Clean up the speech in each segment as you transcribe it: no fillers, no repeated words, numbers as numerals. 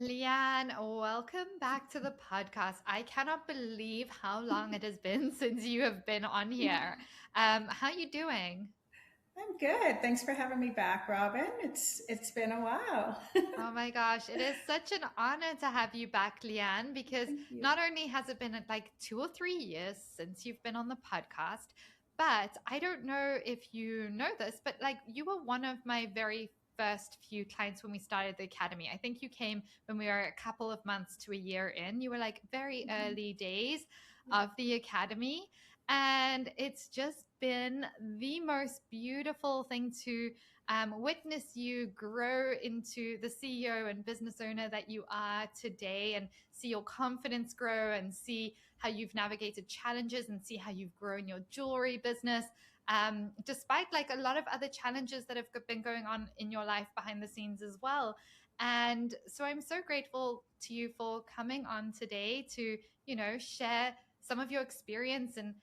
Leanne, welcome back to the podcast. I cannot believe how long it has been since you have been on here. How you doing? I'm good. Thanks for having me back, Robin. It's been a while. Oh my gosh, it is such an honor to have you back, Leanne, because Thank you. not only has it been like 2 or 3 years since you've been on the podcast, but I don't know if you know this, but like you were one of my very first few clients when we started the academy. I think you came when we were a couple of months to a year in. You were like very Mhm. early days Yeah. of the academy. And it's just been the most beautiful thing to witness you grow into the CEO and business owner that you are today, and see your confidence grow, and see how you've navigated challenges, and see how you've grown your jewelry business. Despite like a lot of other challenges that have been going on in your life behind the scenes as well. And so I'm so grateful to you for coming on today to, share some of your experience and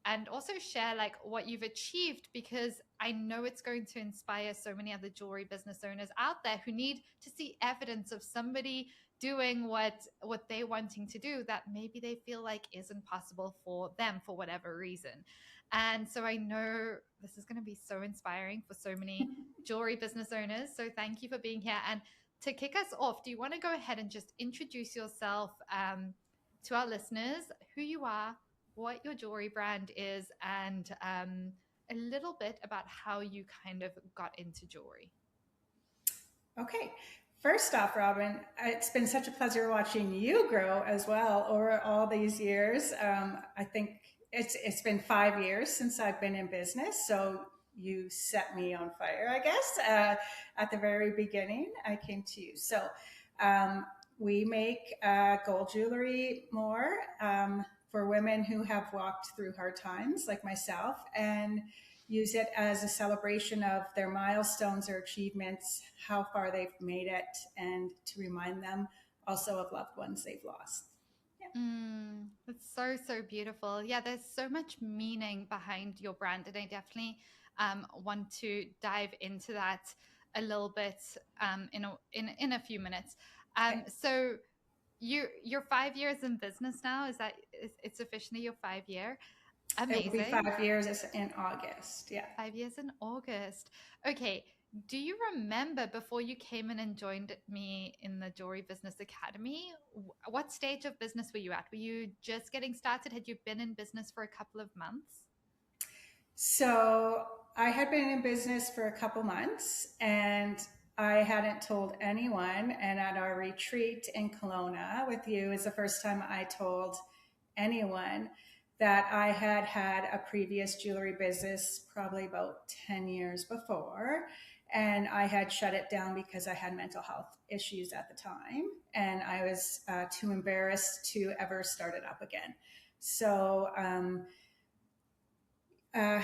and also share like what you've achieved, because I know it's going to inspire so many other jewelry business owners out there who need to see evidence of somebody doing what they're wanting to do that maybe they feel like isn't possible for them for whatever reason. And so I know this is going to be so inspiring for so many jewelry business owners. So thank you for being here. And to kick us off, do you want to go ahead and just introduce yourself to our listeners, who you are, what your jewelry brand is, and a little bit about how you kind of got into jewelry? Okay. First off, Robin, it's been such a pleasure watching you grow as well over all these years. I think it's been 5 years since I've been in business, so you set me on fire, I guess. At the very beginning, I came to you. So um, we make gold jewelry more for women who have walked through hard times, like myself, and use it as a celebration of their milestones or achievements, how far they've made it, and to remind them also of loved ones they've lost. Yeah. It's so, so beautiful. Yeah, there's so much meaning behind your brand, and I definitely want to dive into that a little bit in a few minutes. Okay. So you're 5 years in business now. Is that it's officially your 5 year? It will be Amazing. 5 years in August. Yeah. 5 years in August. Okay. Do you remember before you came in and joined me in the Jewelry Business Academy, what stage of business were you at? Were you just getting started? Had you been in business for a couple of months? So I had been in business for a couple months and I hadn't told anyone. And at our retreat in Kelowna with you is the first time I told anyone that I had had a previous jewelry business probably about 10 years before. And I had shut it down because I had mental health issues at the time. And I was too embarrassed to ever start it up again. So, uh,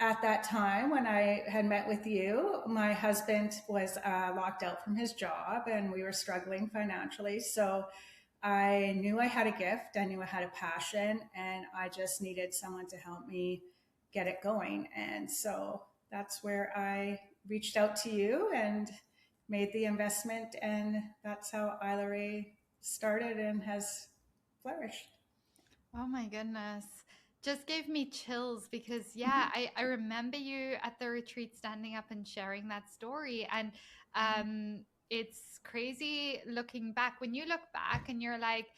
at that time when I had met with you, my husband was locked out from his job and we were struggling financially. So I knew I had a gift, I knew I had a passion, and I just needed someone to help me get it going. And so that's where I reached out to you and made the investment. And that's how Isla Ray started and has flourished. Oh my goodness. Just gave me chills because, yeah, Mhm. I remember you at the retreat standing up and sharing that story. And Mhm. it's crazy looking back. When you look back and you're like,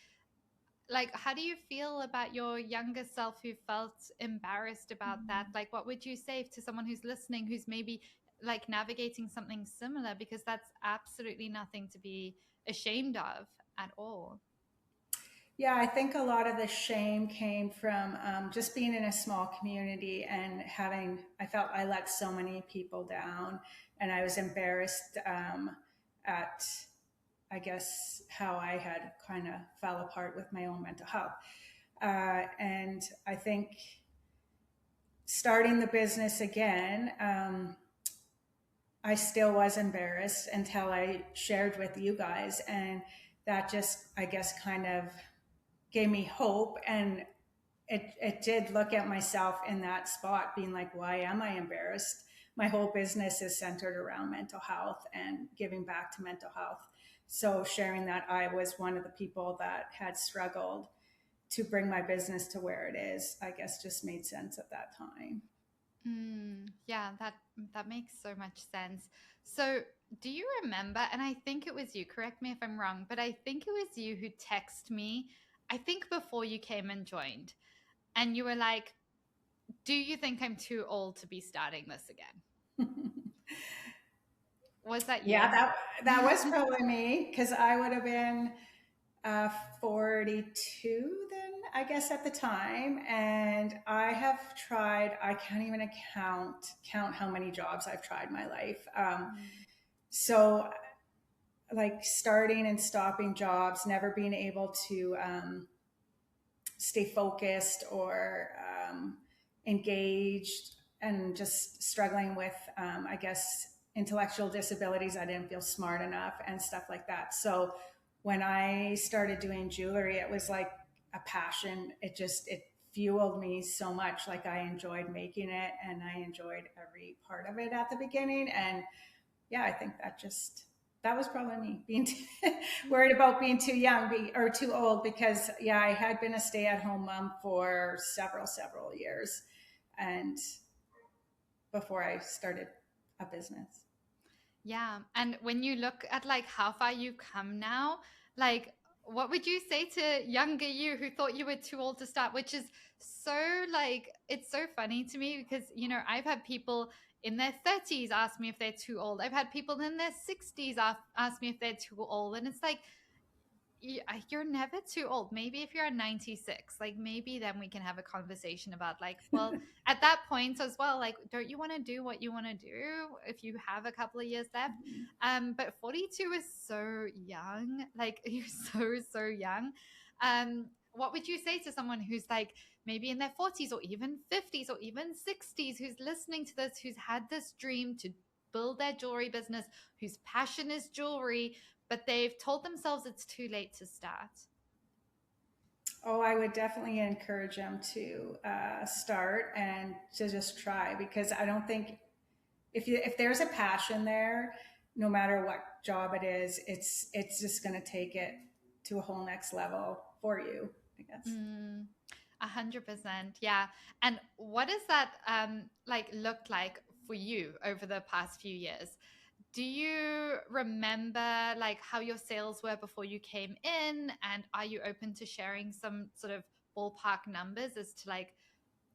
how do you feel about your younger self who felt embarrassed about that? Like, what would you say to someone who's listening, who's maybe like navigating something similar? Because that's absolutely nothing to be ashamed of at all. Yeah, I think a lot of the shame came from just being in a small community and having, I felt I let so many people down and I was embarrassed at, I guess, how I had kind of fell apart with my own mental health. And I think starting the business again, I still was embarrassed until I shared with you guys. And that just, I guess, kind of gave me hope. And it did look at myself in that spot, being like, why am I embarrassed? My whole business is centered around mental health and giving back to mental health So sharing that I was one of the people that had struggled to bring my business to where it is, I guess just made sense at that time. Yeah, that makes so much sense. So, do you remember? And I think it was you. Correct me if I'm wrong, but I think it was you who texted me. I think before you came and joined, and you were like, "Do you think I'm too old to be starting this again?" Was that Yeah, you? that was probably me because I would have been uh, 42 then, I guess, at the time. And I have tried, I can't even count how many jobs I've tried in my life. So like starting and stopping jobs, never being able to stay focused or engaged, and just struggling with, I guess, intellectual disabilities. I didn't feel smart enough and stuff like that. So when I started doing jewelry, it was like a passion. It fueled me so much. Like I enjoyed making it and I enjoyed every part of it at the beginning. And yeah, I think that was probably me being worried about being too young or too old, because yeah, I had been a stay-at-home mom for several years, and before I started a business. Yeah. And when you look at like how far you've come now, like what would you say to younger you who thought you were too old to start, which is so like it's so funny to me because I've had people in their 30s ask me if they're too old. I've had people in their 60s ask me if they're too old, and it's like you're never too old. Maybe if you're 96, like maybe then we can have a conversation about like, well, at that point as well, like, don't you want to do what you want to do if you have a couple of years left? But 42 is so young. Like you're so young. What would you say to someone who's like maybe in their 40s or even 50s or even 60s who's listening to this, who's had this dream to build their jewelry business, whose passion is jewelry, but they've told themselves it's too late to start? Oh, I would definitely encourage them to start and to just try, because I don't think if there's a passion there, no matter what job it is, it's just going to take it to a whole next level for you, I guess. Mm, 100%. Yeah. And what does that like look like for you over the past few years? Do you remember like how your sales were before you came in? And are you open to sharing some sort of ballpark numbers as to like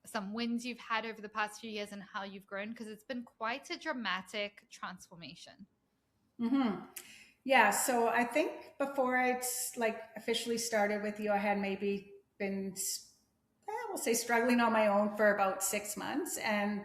some wins you've had over the past few years and how you've grown? Because it's been quite a dramatic transformation. Mm-hmm. Yeah, so I think before I like officially started with you, I had maybe been, we'll say, struggling on my own for about 6 months, and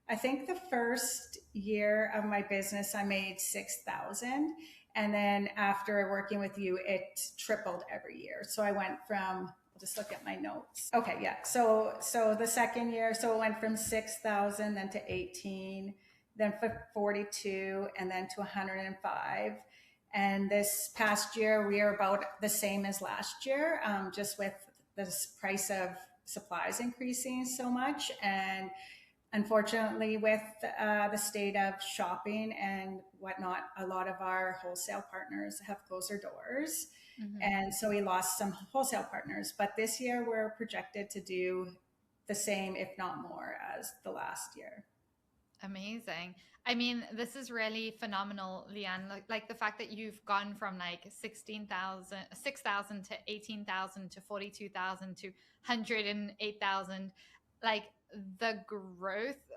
I think the first year of my business, I made 6,000, and then after working with you, it tripled every year. So I went from, I'll just look at my notes. Okay, yeah. So the second year, so it went from 6,000 then to 18, then 42, and then to 105. And this past year, we are about the same as last year, just with the price of supplies increasing so much. And unfortunately, with the state of shopping and whatnot, a lot of our wholesale partners have closed their doors. Mm-hmm. And so we lost some wholesale partners. But this year, we're projected to do the same, if not more, as the last year. Amazing. I mean, this is really phenomenal, Leanne. Like the fact that you've gone from like 16,000, 6,000 to 18,000 to 42,000 to 108,000. Like the growth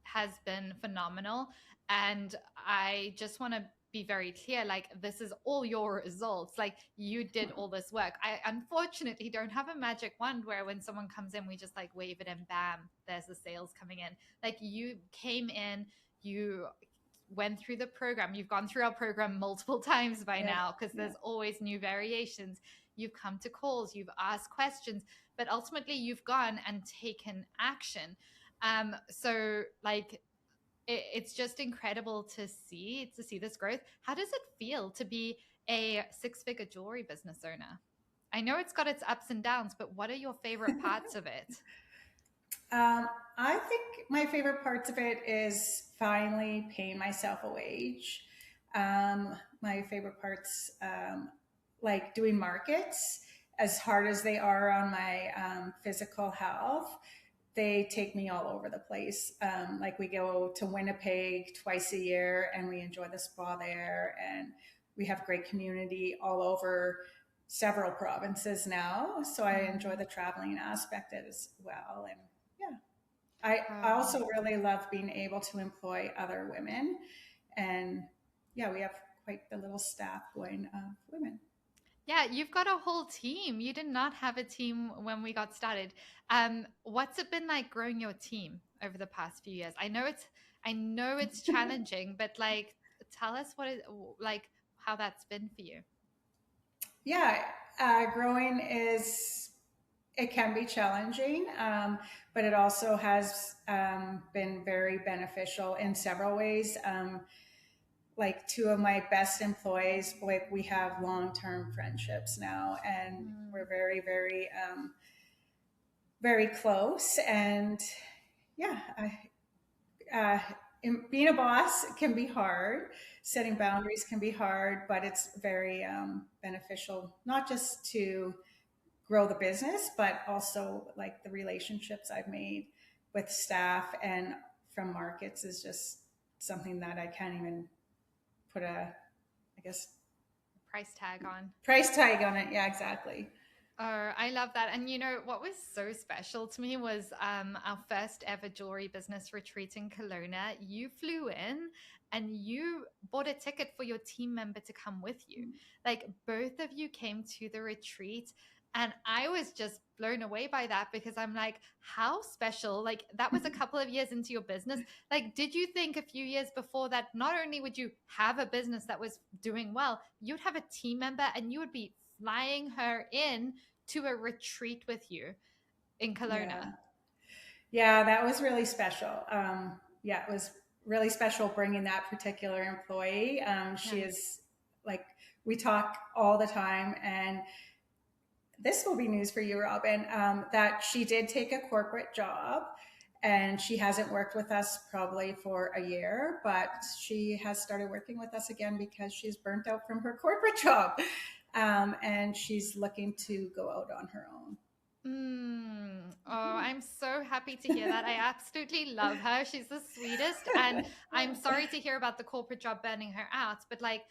has been phenomenal. And I just want to be very clear, like this is all your results. Like you did all this work. I unfortunately don't have a magic wand where when someone comes in we just like wave it and bam, there's the sales coming in. Like you came in, you went through the program, you've gone through our program multiple times by Yeah, now because yeah. there's always new variations. You've come to calls, you've asked questions, but ultimately you've gone and taken action. So like it's just incredible to see this growth. How does it feel to be a six-figure jewelry business owner? I know it's got its ups and downs, but what are your favorite parts of it? Um, I think my favorite parts of it is finally paying myself a wage. my favorite parts, like doing markets, as hard as they are on my physical health, they take me all over the place. Like we go to Winnipeg twice a year and we enjoy the spa there. And we have great community all over several provinces now. So I enjoy the Mm. traveling aspect as well. And yeah, I Oh. also really love being able to employ other women. And yeah, we have quite the little staff going of women. Yeah, you've got a whole team. You did not have a team when we got started. What's it been like growing your team over the past few years? I know it's challenging, but like tell us what it like how that's been for you. Yeah, growing is, it can be challenging, but it also has been very beneficial in several ways. Like two of my best employees, like we have long-term friendships now, and Mm. we're very, very, very close. And yeah, uh, being a boss can be hard. Setting boundaries can be hard, but it's very beneficial, not just to grow the business, but also like the relationships I've made with staff and from markets is just something that I can't even put a, I guess, Price tag on. price tag on it. Yeah, exactly. Oh, I love that. And you know, what was so special to me was our first ever jewelry business retreat in Kelowna. You flew in and you bought a ticket for your team member to come with you. Like both of you came to the retreat. And I was just blown away by that because I'm like, how special? Like, that was a couple of years into your business. Like, did you think a few years before that not only would you have a business that was doing well, you'd have a team member and you would be flying her in to a retreat with you in Yeah. Kelowna? Yeah, that was really special. Yeah, it was really special bringing that particular employee. She Yeah. is like, we talk all the time, and this will be news for you, Robyn, that she did take a corporate job and she hasn't worked with us probably for a year, but she has started working with us again because she's burnt out from her corporate job. And she's looking to go out on her own. Oh, I'm so happy to hear that. I absolutely love her. She's the sweetest. And I'm sorry to hear about the corporate job burning her out, but like,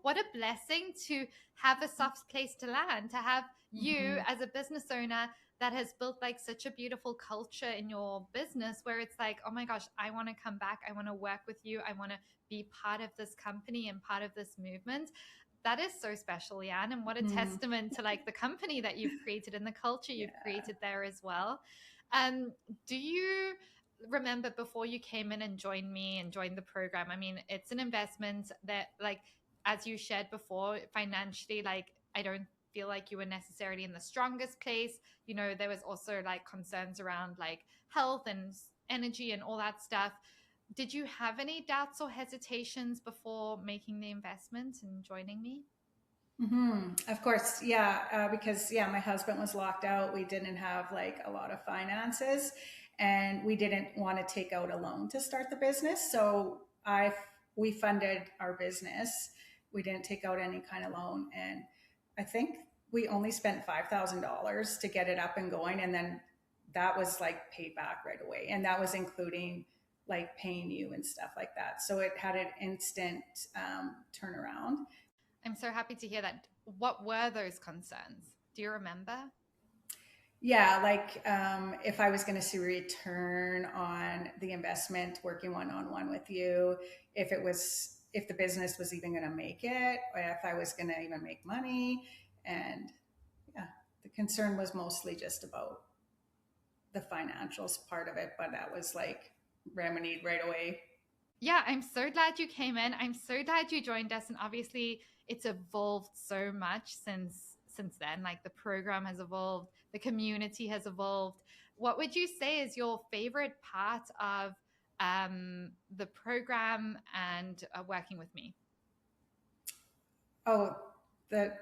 what a blessing to have a soft place to land, to have you Mhm. as a business owner that has built like such a beautiful culture in your business where it's like, oh my gosh, I want to come back. I want to work with you. I want to be part of this company and part of this movement. That is so special, Leanne, and what a Mhm. testament to like the company that you've created and the culture you've Yeah. created there as well. Do you remember before you came in and joined me and joined the program? I mean, it's an investment that, like, as you shared before, financially, like, I don't feel like you were necessarily in the strongest place. You know, there was also like concerns around like health and energy and all that stuff. Did you have any doubts or hesitations before making the investment and joining me? Of course, yeah, because yeah, my husband was locked out. We didn't have like a lot of finances, and we didn't want to take out a loan to start the business. So we funded our business. We didn't take out any kind of loan, and I think we only spent $5,000 to get it up and going, and then that was like paid back right away, and that was including like paying you and stuff like that. So it had an instant turnaround. I'm so happy to hear that. What were those concerns? Do you remember? Yeah, like if I was going to see return on the investment working one on one with you, if the business was even going to make it, or if I was going to even make money. And yeah, the concern was mostly just about the financials part of it, but that was like remedied right away. Yeah, I'm so glad you came in. I'm so glad you joined us. And obviously, it's evolved so much since then. Like the program has evolved, the community has evolved. What would you say is your favorite part of the program and working with me? Oh, the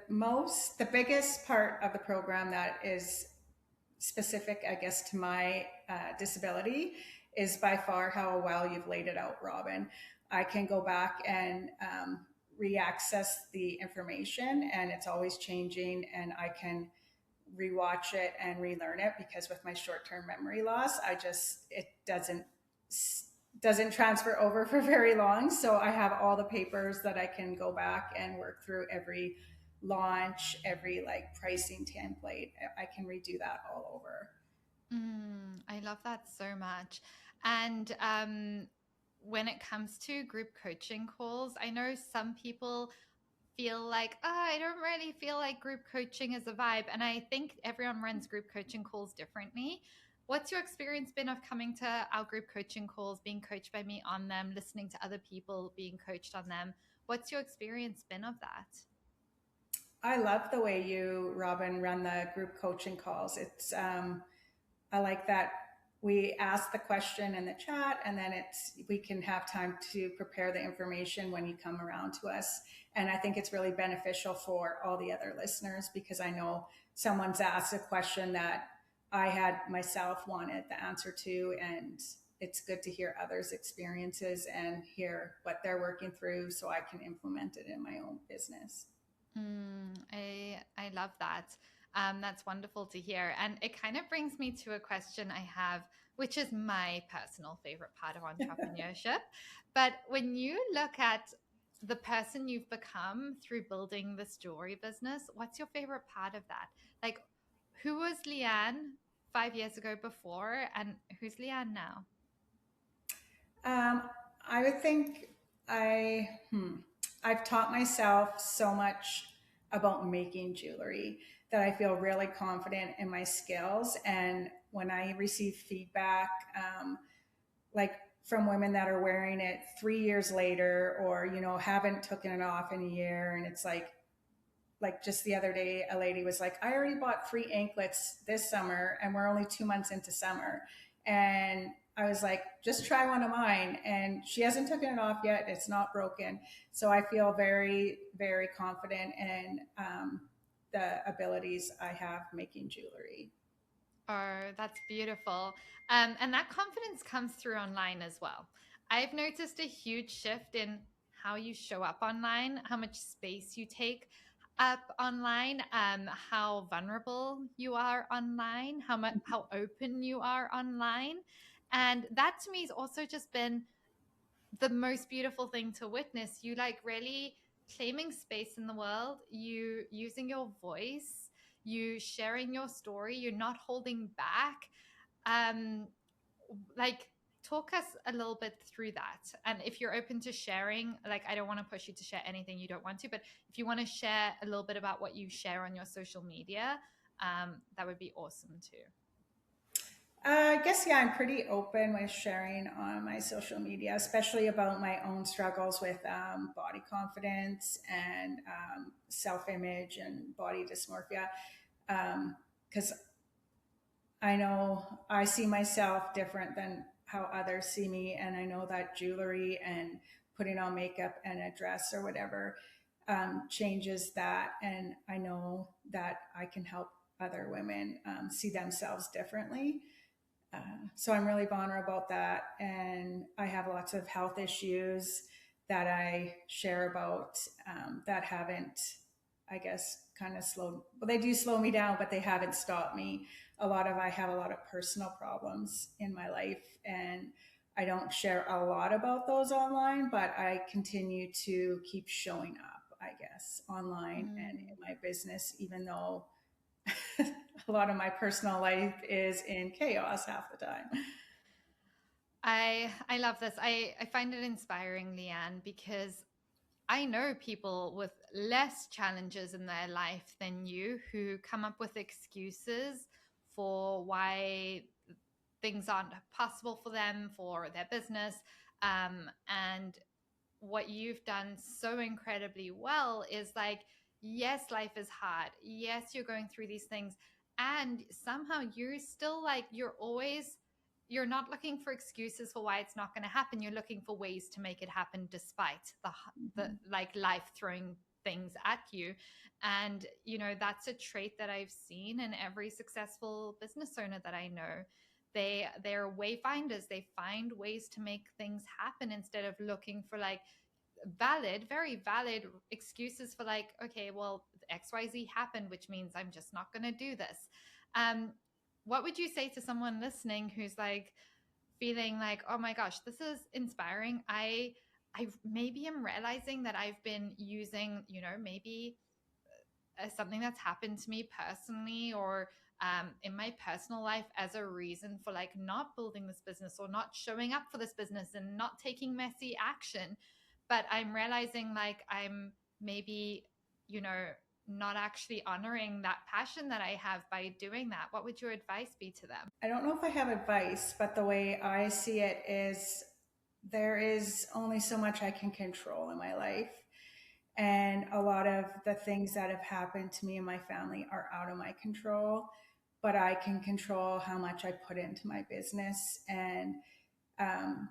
biggest part of the program that is specific, I guess, to my disability is by far how well you've laid it out, Robyn. I can go back and re-access the information, and it's always changing, and I can rewatch it and relearn it, because with my short-term memory loss, it doesn't transfer over for very long. So I have all the papers that I can go back and work through every launch, every like pricing template. I can redo that all over. I love that so much. And when it comes to group coaching calls, I know some people feel like, oh, I don't really feel like group coaching is a vibe. And I think everyone runs group coaching calls differently. What's your experience been of coming to our group coaching calls, being coached by me on them, listening to other people being coached on them? What's your experience been of that? I love the way you, Robyn, run the group coaching calls. I like that we ask the question in the chat, and then we can have time to prepare the information when you come around to us. And I think it's really beneficial for all the other listeners, because I know someone's asked a question that I had myself wanted the answer to, and it's good to hear others' experiences and hear what they're working through so I can implement it in my own business. I love that. That's wonderful to hear. And it kind of brings me to a question I have, which is my personal favorite part of entrepreneurship. But when you look at the person you've become through building this jewelry business, what's your favorite part of that? Like, who was Leanne 5 years ago before, and who's Leanne now? Um, I would think I, I've taught myself so much about making jewelry that I feel really confident in my skills. And when I receive feedback, like from women that are wearing it 3 years later, or, haven't taken it off in a year, and it's like just the other day, a lady was like, I already bought 3 anklets this summer and we're only 2 months into summer. And I was like, just try one of mine. And she hasn't taken it off yet. It's not broken. So I feel very, very confident in the abilities I have making jewelry. Oh, that's beautiful. And that confidence comes through online as well. I've noticed a huge shift in how you show up online, how much space you take up online, how vulnerable you are online, how open you are online. And that to me has also just been the most beautiful thing to witness. You like really claiming space in the world, you using your voice, you sharing your story, you're not holding back. um like, talk us a little bit through that. And if you're open to sharing, like, I don't want to push you to share anything you don't want to, but if you want to share a little bit about what you share on your social media, that would be awesome too. I guess, yeah, I'm pretty open with sharing on my social media, especially about my own struggles with body confidence and self image and body dysmorphia. Because I know I see myself different than how others see me. And I know that jewelry and putting on makeup and a dress or whatever changes that. And I know that I can help other women see themselves differently. So I'm really vulnerable about that. And I have lots of health issues that I share about that haven't, I guess, kind of slowed, well, they do slow me down, but they haven't stopped me. I have a lot of personal problems in my life, and I don't share a lot about those online, but I continue to keep showing up, I guess, online and in my business, even though a lot of my personal life is in chaos half the time. I love this. I find it inspiring, Leanne, because I know people with less challenges in their life than you who come up with excuses for why things aren't possible for them, for their business. And what you've done so incredibly well is like, yes, life is hard. Yes, you're going through these things. And somehow you're still like, you're not looking for excuses for why it's not going to happen. You're looking for ways to make it happen despite the like life throwing things at you. And, that's a trait that I've seen in every successful business owner that I know. They're wayfinders. They find ways to make things happen instead of looking for like valid, very valid excuses for like, okay, well, XYZ happened, which means I'm just not going to do this. Um, what would you say to someone listening who's like feeling like, oh my gosh, this is inspiring. I maybe am realizing that I've been using, maybe something that's happened to me personally or in my personal life as a reason for like not building this business or not showing up for this business and not taking messy action. But I'm realizing like I'm maybe, you know, not actually honoring that passion that I have by doing that. What would your advice be to them? I don't know if I have advice, but the way I see it is there is only so much I can control in my life. And a lot of the things that have happened to me and my family are out of my control, but I can control how much I put into my business. Um,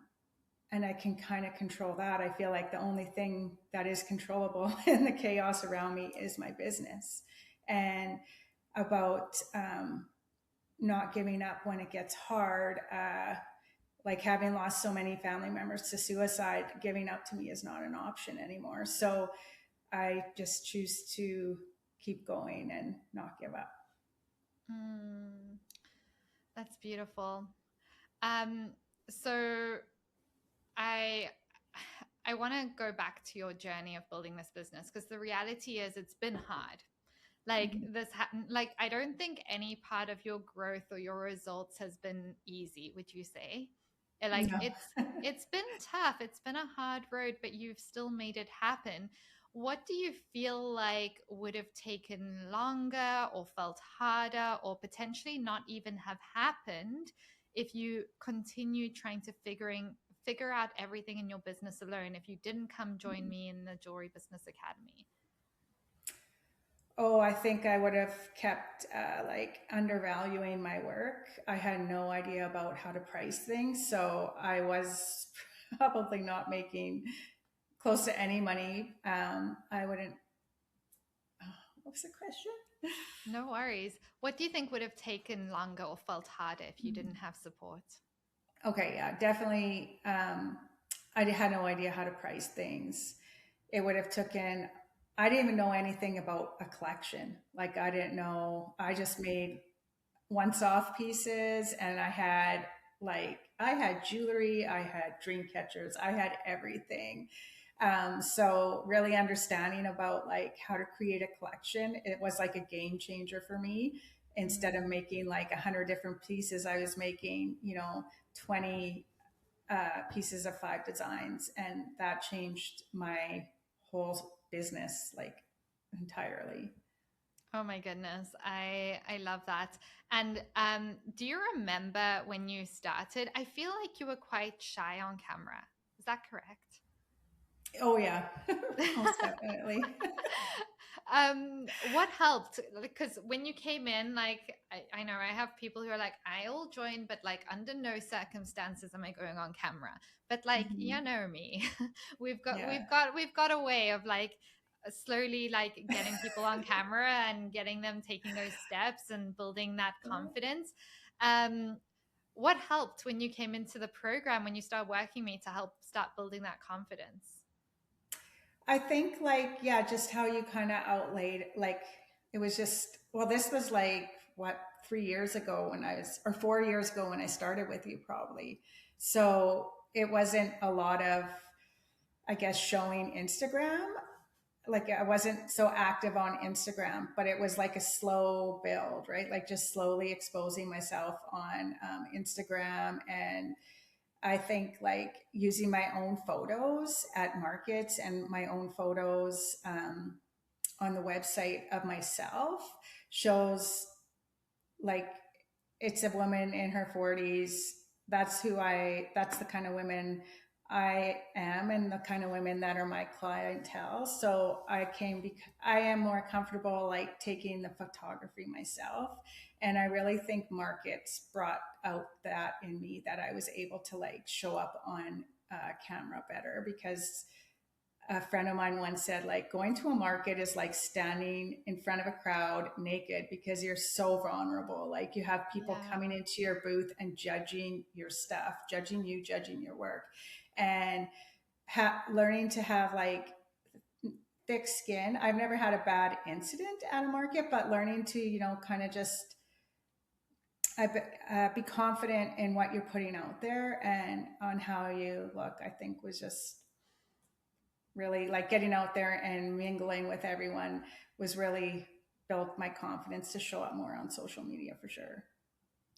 and I can kind of control that. I feel like the only thing that is controllable in the chaos around me is my business. And about not giving up when it gets hard, like having lost so many family members to suicide, giving up to me is not an option anymore. So I just choose to keep going and not give up. Mm, that's beautiful. Um, so I I want to go back to your journey of building this business because the reality is it's been hard. Like Mhm. like I don't think any part of your growth or your results has been easy, would you say? Like No. it's been tough. It's been a hard road, but you've still made it happen. What do you feel like would have taken longer or felt harder or potentially not even have happened if you continued trying to figure out everything in your business alone if you didn't come join me in the Jewelry Business Academy? Oh, I think I would have kept like undervaluing my work. I had no idea about how to price things, so I was probably not making close to any money. I wouldn't. Oh, what was the question? No worries. What do you think would have taken longer or felt harder if you didn't have support? Okay, yeah, definitely. I had no idea how to price things. It would have taken. I didn't even know anything about a collection. Like I didn't know. I just made once-off pieces, and I had jewelry, I had dream catchers, I had everything. So really understanding about like how to create a collection, it was like a game changer for me. Instead of Mm. making like 100 different pieces, I was making 20 pieces of 5 designs, and that changed my whole business like entirely. Oh my goodness. I love that. And do you remember when you started? I feel like you were quite shy on camera. Is that correct? Oh yeah, most definitely. What helped? Because when you came in, like I know I have people who are like, I'll join, but like under no circumstances am I going on camera. But like, you Mhm. know me, we've got Yeah. we've got we've got a way of like slowly like getting people on camera and getting them taking those steps and building that confidence. Um, what helped when you came into the program when you started working me to help start building that confidence? I think like yeah, just how you kind of outlaid like it was just well, this was like what 3 years ago when I was or 4 years ago when I started with you probably. So it wasn't a lot of I guess showing Instagram. Like I wasn't so active on Instagram, but it was like a slow build, right? Like just slowly exposing myself on Instagram. And I think like using my own photos at markets and my own photos on the website of myself shows like it's a woman in her 40s. That's the kind of women I am and the kind of women that are my clientele. So I am more comfortable like taking the photography myself. And I really think markets brought out that in me that I was able to like show up on camera better because a friend of mine once said like going to a market is like standing in front of a crowd naked because you're so vulnerable. Like you have people Yeah. coming into your booth and judging your stuff, judging you, judging your work. And learning to have like thick skin. I've never had a bad incident at a market, but learning to, kind of just be confident in what you're putting out there and on how you look, I think was just really like getting out there and mingling with everyone was really built my confidence to show up more on social media for sure.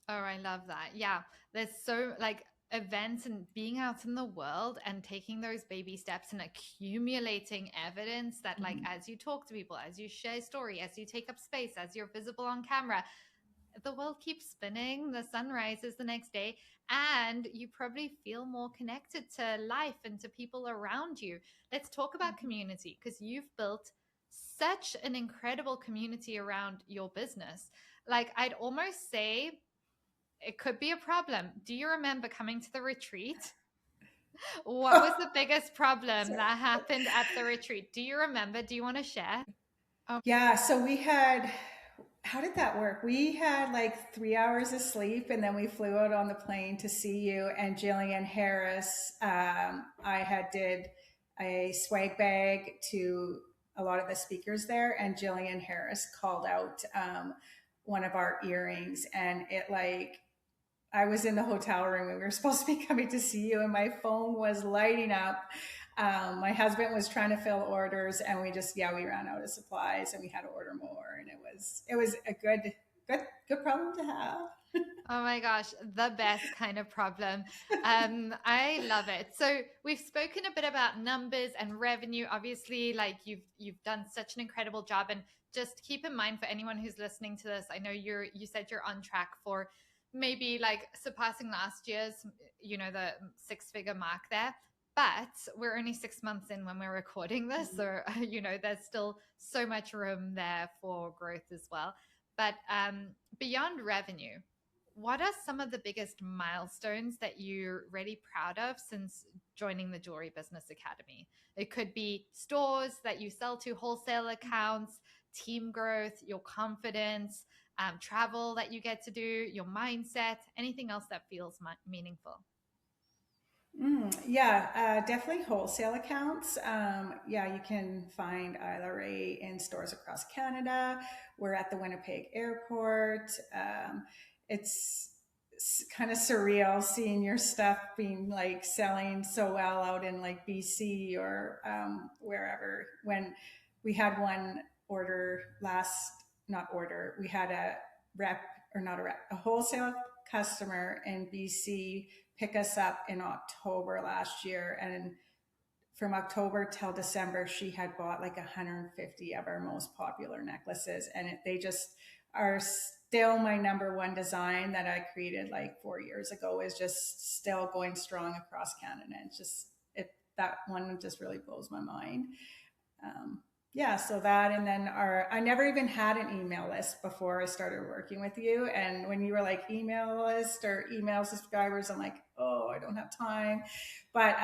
Oh, I love that. Yeah. There's so like events and being out in the world and taking those baby steps and accumulating evidence that like Mhm. as you talk to people, as you share story, as you take up space, as you're visible on camera, the world keeps spinning, the sun rises the next day, and you probably feel more connected to life and to people around you. Let's talk about community because you've built such an incredible community around your business. Like, I'd almost say it could be a problem. Do you remember coming to the retreat? What was the biggest problem Sorry. that happened at the retreat? Do you remember? Do you want to share? Oh, Yeah, so we had, how did that work? We had like 3 hours of sleep and then we flew out on the plane to see you and Jillian Harris. I had did a swag bag to a lot of the speakers there and Jillian Harris called out one of our earrings and it like, I was in the hotel room and we were supposed to be coming to see you and my phone was lighting up. My husband was trying to fill orders and we just, yeah, we ran out of supplies and we had to order more. And it was a good problem to have. oh my gosh, the best kind of problem. I love it. So we've spoken a bit about numbers and revenue. Obviously, like you've done such an incredible job. And just keep in mind for anyone who's listening to this, I know you said you're on track for maybe like surpassing last year's, the six-figure mark there. But we're only 6 months in when we're recording this, so there's still so much room there for growth as well. But beyond revenue, what are some of the biggest milestones that you're really proud of since joining the Jewelry Business Academy? It could be stores that you sell to, wholesale accounts, team growth, your confidence, travel that you get to do, your mindset, anything else that feels meaningful. Yeah, definitely wholesale accounts. Yeah, you can find Isla Ray in stores across Canada. We're at the Winnipeg airport. It's kind of surreal seeing your stuff being like selling so well out in like BC or wherever. When we had one order last, not order, we had a rep or not a rep, a wholesale customer in BC pick us up in October last year. And from October till December, she had bought like 150 of our most popular necklaces. And they just are still my number one design that I created like 4 years ago is just still going strong across Canada. It's just, that one just really blows my mind. Um, yeah, so that, and then I never even had an email list before I started working with you. And when you were like email list or email subscribers, I'm like, oh, I don't have time. But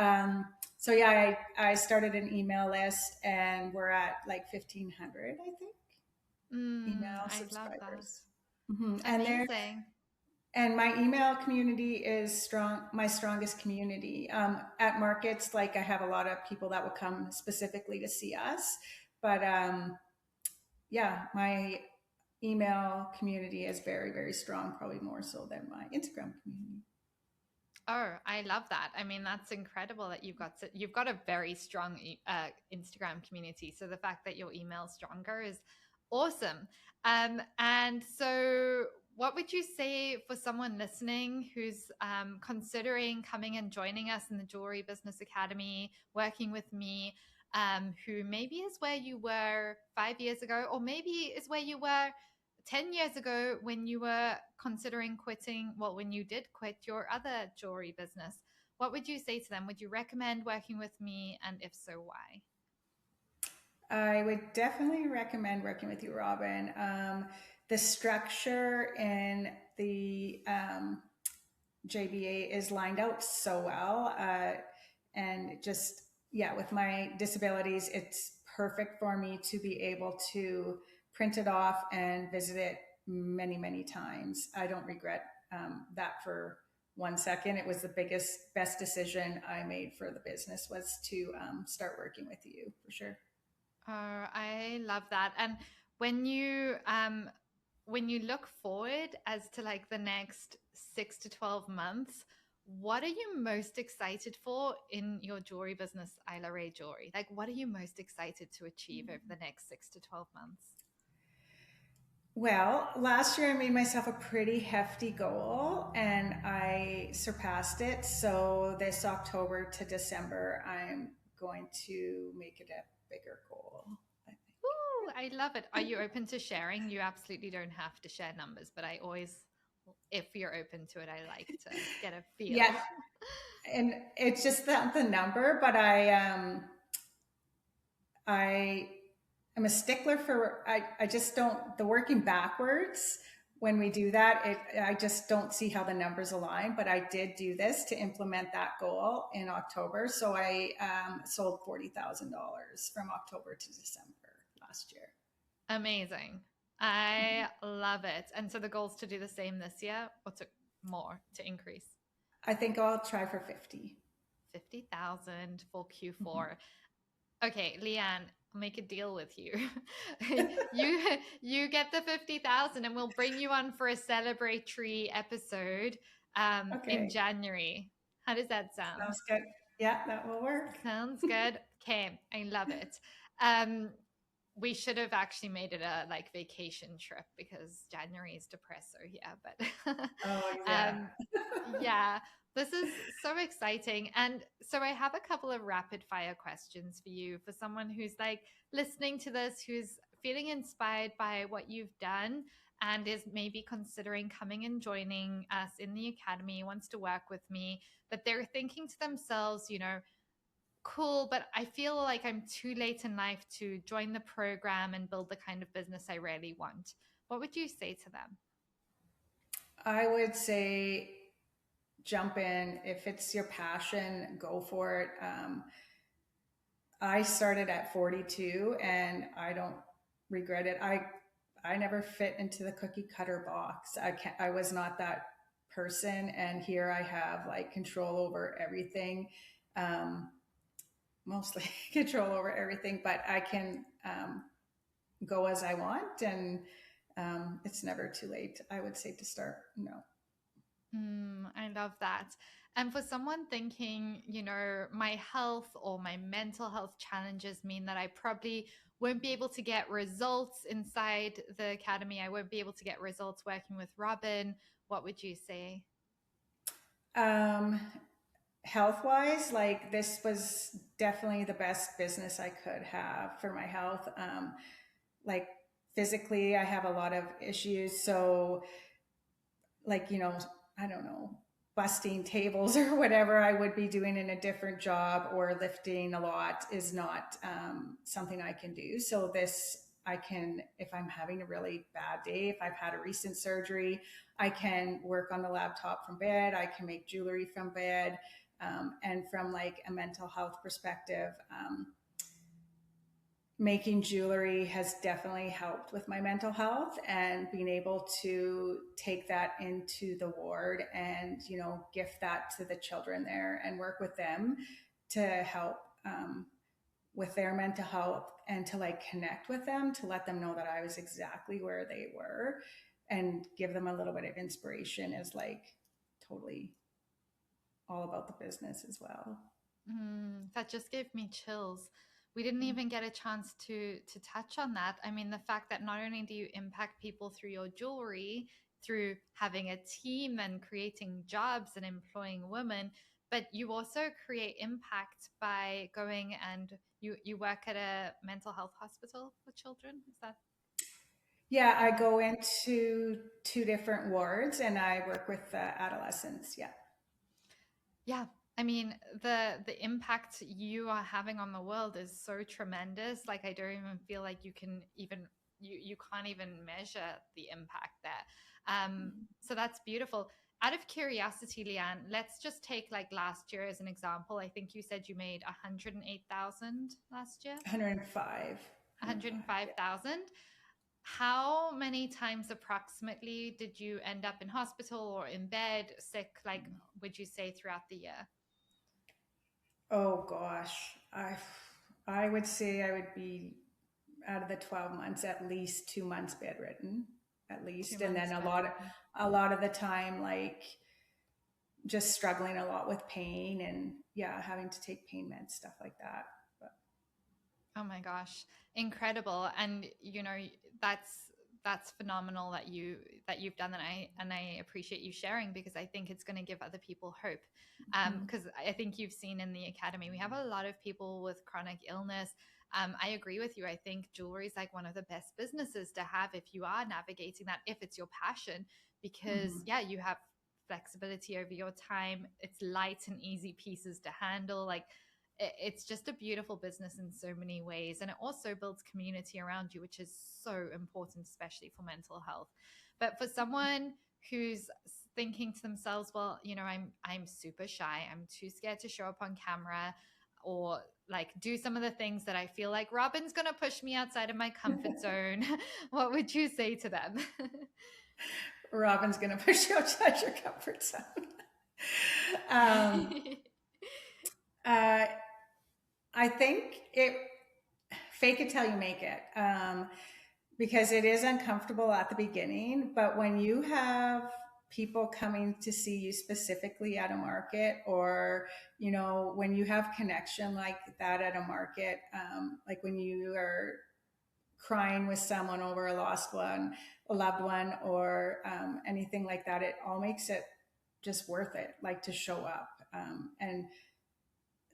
so yeah, I started an email list and we're at like 1,500, I think, email I love that. subscribers. Mm-hmm. Amazing. And my email community is strong, my strongest community. At markets, like I have a lot of people that will come specifically to see us. But yeah, my email community is very, very strong, probably more so than my Instagram community. Oh, I love that. I mean, that's incredible that you've got a very strong Instagram community. So the fact that your email's stronger is awesome. And so, what would you say for someone listening who's considering coming and joining us in the Jewelry Business Academy, working with me, who maybe is where you were 5 years ago, or maybe is where you were 10 years ago when you were considering quitting, well, when you did quit your other jewelry business? What would you say to them? Would you recommend working with me? And if so, why? I would definitely recommend working with you, Robyn. The structure and the JBA is lined out so well. And just, yeah, with my disabilities, it's perfect for me to be able to print it off and visit it many, many times. I don't regret that for 1 second. It was the best decision I made for the business was to start working with you for sure. I love that. And when you look forward as to like the next 6 to 12 months, what are you most excited for in your jewelry business, Isla Ray Jewelry? Like, what are you most excited to achieve over the next 6 to 12 months? Well, last year I made myself a pretty hefty goal and I surpassed it. So this October to December, I'm going to make it a bigger goal, I think. Ooh, I love it. Are you open to sharing? You absolutely don't have to share numbers, but I always, if you're open to it, I like to get a feel. Yeah, and it's just the number, but I am a stickler for I just don't the working backwards when we do that I just don't see how the numbers align, but I did do this to implement that goal in October, so I sold $40,000 from October to December last year. Amazing. I love it. And so the goal is to do the same this year or to more to increase? I think I'll try for 50. 50,000 for Mhm. Q4. Okay, Leanne, I'll make a deal with you. you you get the 50,000 and we'll bring you on for a celebratory episode in Okay, January. How does that sound? sounds good. Yeah, that will work. Sounds good. Okay, I love it. Um, we should have actually made it a like vacation trip because January is depressor here. But Oh yeah. um, yeah, this is so exciting. And so I have a couple of rapid fire questions for you for someone who's like listening to this, who's feeling inspired by what you've done and is maybe considering coming and joining us in the academy, wants to work with me, but they're thinking to themselves, cool, but I feel like I'm too late in life to join the program and build the kind of business I really want. What would you say to them? I would say jump in. If it's your passion, go for it. I started at 42 and I don't regret it. I never fit into the cookie cutter box. I was not that person, and here I have like control over everything. Um, Mostly control over everything, but I can go as I want, and it's never too late, I would say, to start. No. I love that. And for someone thinking, my health or my mental health challenges mean that I probably won't be able to get results inside the academy. I won't be able to get results working with Robyn. What would you say? Um, Health wise, like this was definitely the best business I could have for my health. Like physically, I have a lot of issues. So, like, I don't know, busting tables or whatever I would be doing in a different job or lifting a lot is not something I can do. So, this I can, if I'm having a really bad day, if I've had a recent surgery, I can work on the laptop from bed, I can make jewelry from bed. And from like a mental health perspective, making jewelry has definitely helped with my mental health, and being able to take that into the ward and gift that to the children there and work with them to help with their mental health, and to like connect with them, to let them know that I was exactly where they were and give them a little bit of inspiration is like totally all about the business as well. That just gave me chills. We didn't even get a chance to touch on that. I mean, the fact that not only do you impact people through your jewelry, through having a team and creating jobs and employing women, but you also create impact by going and you work at a mental health hospital for children. Is that Yeah, I go into two different wards and I work with adolescents. Yeah. Yeah, I mean the impact you are having on the world is so tremendous. Like I don't even feel like you can't even measure the impact there. So that's beautiful. Out of curiosity, Leanne, let's just take like last year as an example. I think you said you made 108,000 last year. 105. 105. Yeah. 105,000. How many times approximately did you end up in hospital or in bed sick, like, would you say, throughout the year? Oh gosh, I would say I would be out of the 12 months at least 2 months bedridden, at Two least, and then months bedridden. a lot of the time like just struggling a lot with pain and yeah, having to take pain meds, stuff like that. But Oh my gosh, incredible. And that's that's phenomenal that you've done that. And I appreciate you sharing, because I think it's going to give other people hope. mm, Because I think you've seen in the academy we have a lot of people with chronic illness. I agree with you. I think jewelry is like one of the best businesses to have if you are navigating that, if it's your passion, because mhm, yeah, you have flexibility over your time. It's light and easy pieces to handle. Like, it's just a beautiful business in so many ways, and it also builds community around you, which is so important, especially for mental health. But for someone who's thinking to themselves, well, I'm super shy, I'm too scared to show up on camera, or like do some of the things that I feel like Robyn's going to push me outside of my comfort zone, what would you say to them? Robyn's gonna push you outside your comfort zone. um, uh, I think it fake it till you make it. Because it is uncomfortable at the beginning, but when you have people coming to see you specifically at a market, or when you have connection like that at a market, like when you are crying with someone over a lost one, a loved one, or anything like that, it all makes it just worth it, like to show up. And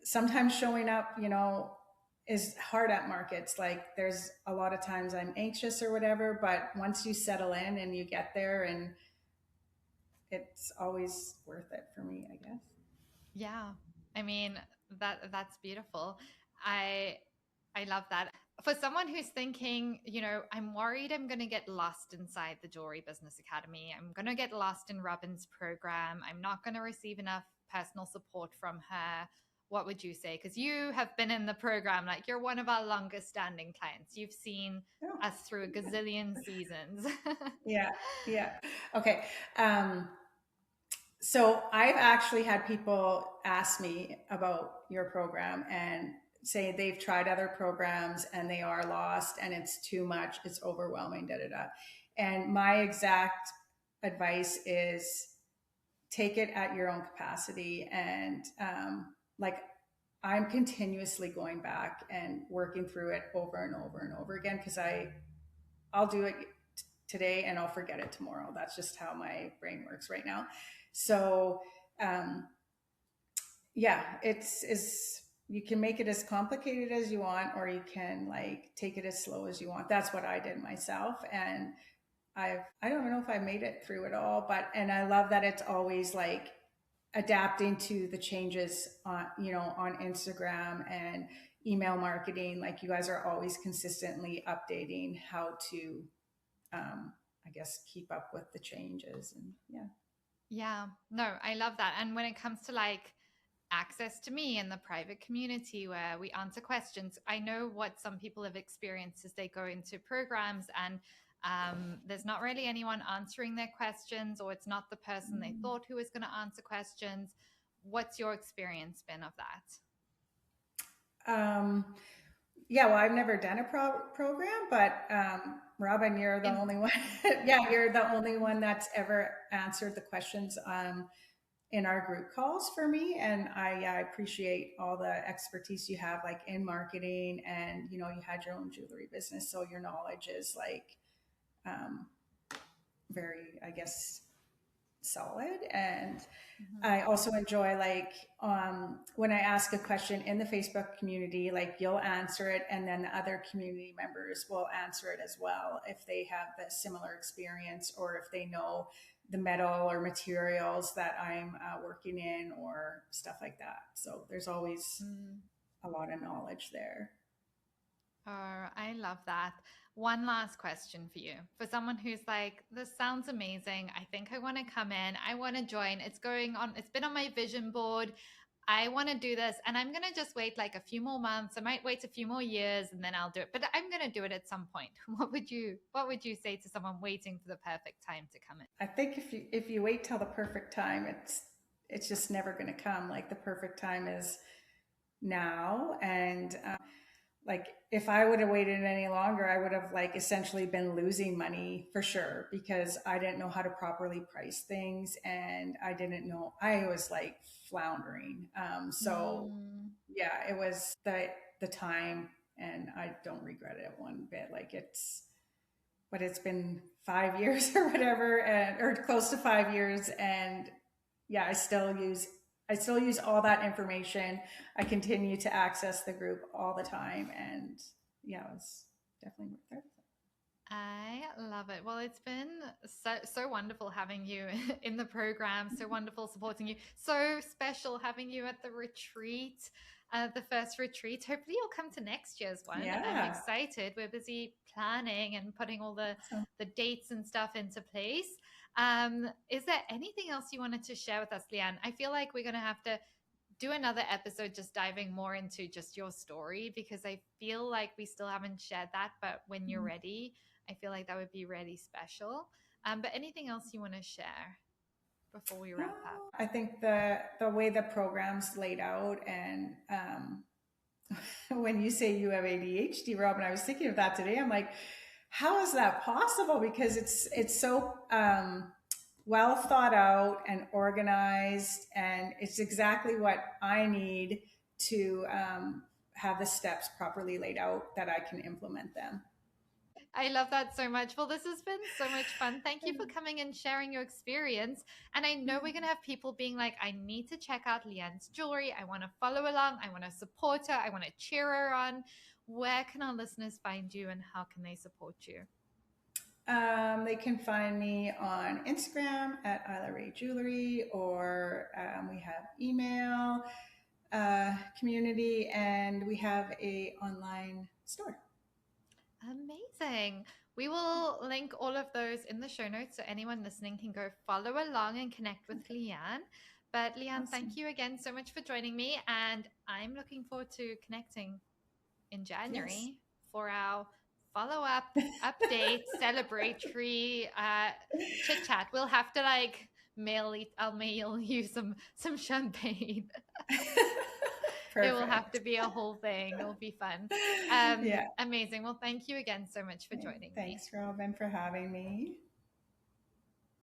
sometimes showing up, is hard at markets. Like there's a lot of times I'm anxious or whatever, but once you settle in and you get there, and it's always worth it for me, I guess. Yeah. I mean, that's beautiful. I I love that. For someone who's thinking, I'm worried I'm going to get lost inside the Jewelry Business Academy. I'm going to get lost in Robyn's program. I'm not going to receive enough personal support from her. What would you say? Because you have been in the program, like you're one of our longest standing clients. You've seen Oh, us through a gazillion seasons. yeah, yeah. Okay. Um, so I've actually had people ask me about your program and say they've tried other programs and they are lost and it's too much, it's overwhelming, da da da. And my exact advice is take it at your own capacity. And like I'm continuously going back and working through it over and over and over again, because I'll do it today and I'll forget it tomorrow. That's just how my brain works right now. So um, yeah, it's is you can make it as complicated as you want, or you can like take it as slow as you want. That's what I did myself, and I don't know if I made it through it all, but and I love that it's always like adapting to the changes on on Instagram and email marketing. Like you guys are always consistently updating how to I guess keep up with the changes. And yeah. Yeah, no, I love that. And when it comes to like access to me in the private community where we answer questions, I know what some people have experienced is they go into programs and there's not really anyone answering their questions, or it's not the person they thought who was going to answer questions. What's your experience been of that? um yeah, well, I've never done a program, but Robyn, you're the In only one. Yeah, you're the only one that's ever answered the questions in our group calls for me, and I appreciate all the expertise you have, like in marketing, and you had your own jewelry business, so your knowledge is like um, very, I guess, solid. And Mhm. I also enjoy like when I ask a question in the Facebook community, like you'll answer it, and then the other community members will answer it as well if they have the similar experience, or if they know the metal or materials that I'm working in, or stuff like that. So there's always Mm. a lot of knowledge there. Oh, I love that. One last question for you. For someone who's like, this sounds amazing. I think I want to come in. I want to join. It's going on, it's been on my vision board. I want to do this, and I'm going to just wait like a few more months. I might wait a few more years and then I'll do it, but I'm going to do it at some point. What would you say to someone waiting for the perfect time to come in? I think if you wait till the perfect time, it's just never going to come. Like the perfect time is now, and like if I would have waited any longer, I would have like essentially been losing money for sure because I didn't know how to properly price things, and I didn't know, I was like floundering. So Mm. yeah, it was the time, and I don't regret it one bit. Like but it's been 5 years or whatever, and or close to 5 years, and yeah, I still use all that information. I continue to access the group all the time, and yeah, it's definitely worth it. I love it. Well, it's been so wonderful having you in the program. So wonderful supporting you. So special having you at the retreat, the first retreat. Hopefully, you'll come to next year's one. I'm Yeah. excited. We're busy planning and putting all So the dates and stuff into place. Is there anything else you wanted to share with us, Leanne? I feel like we're going to have to do another episode just diving more into just your story because I feel like we still haven't shared that. But when you're ready, I feel like that would be really special. But anything else you want to share before we wrap up? I think the way the program's laid out, and when you say you have ADHD, Robyn, I was thinking of that today. I'm like, how is that possible? Because it's so well thought out and organized, and it's exactly what I need to have the steps properly laid out that I can implement them. I love that so much. Well, this has been so much fun. Thank you for coming and sharing your experience. And I know we're going to have people being like, I need to check out Leanne's jewelry. I want to follow along. I want to support her. I want to cheer her on. Where can our listeners find you and how can they support you? They can find me on Instagram at Isla Ray Jewelry, or we have email community, and we have a online store. Amazing. We will link all of those in the show notes so anyone listening can go follow along and connect with Okay, Leanne. But Leanne, thank awesome. you again so much for joining me. And I'm looking forward to connecting in Yes. January for our follow up, update, celebratory chit chat. We'll have to like I'll mail you some champagne. It will have to Perfect. be a whole thing. It'll be fun. Yeah. Amazing. Well, thank you again so much for joining me. Thanks, Robyn, for having me.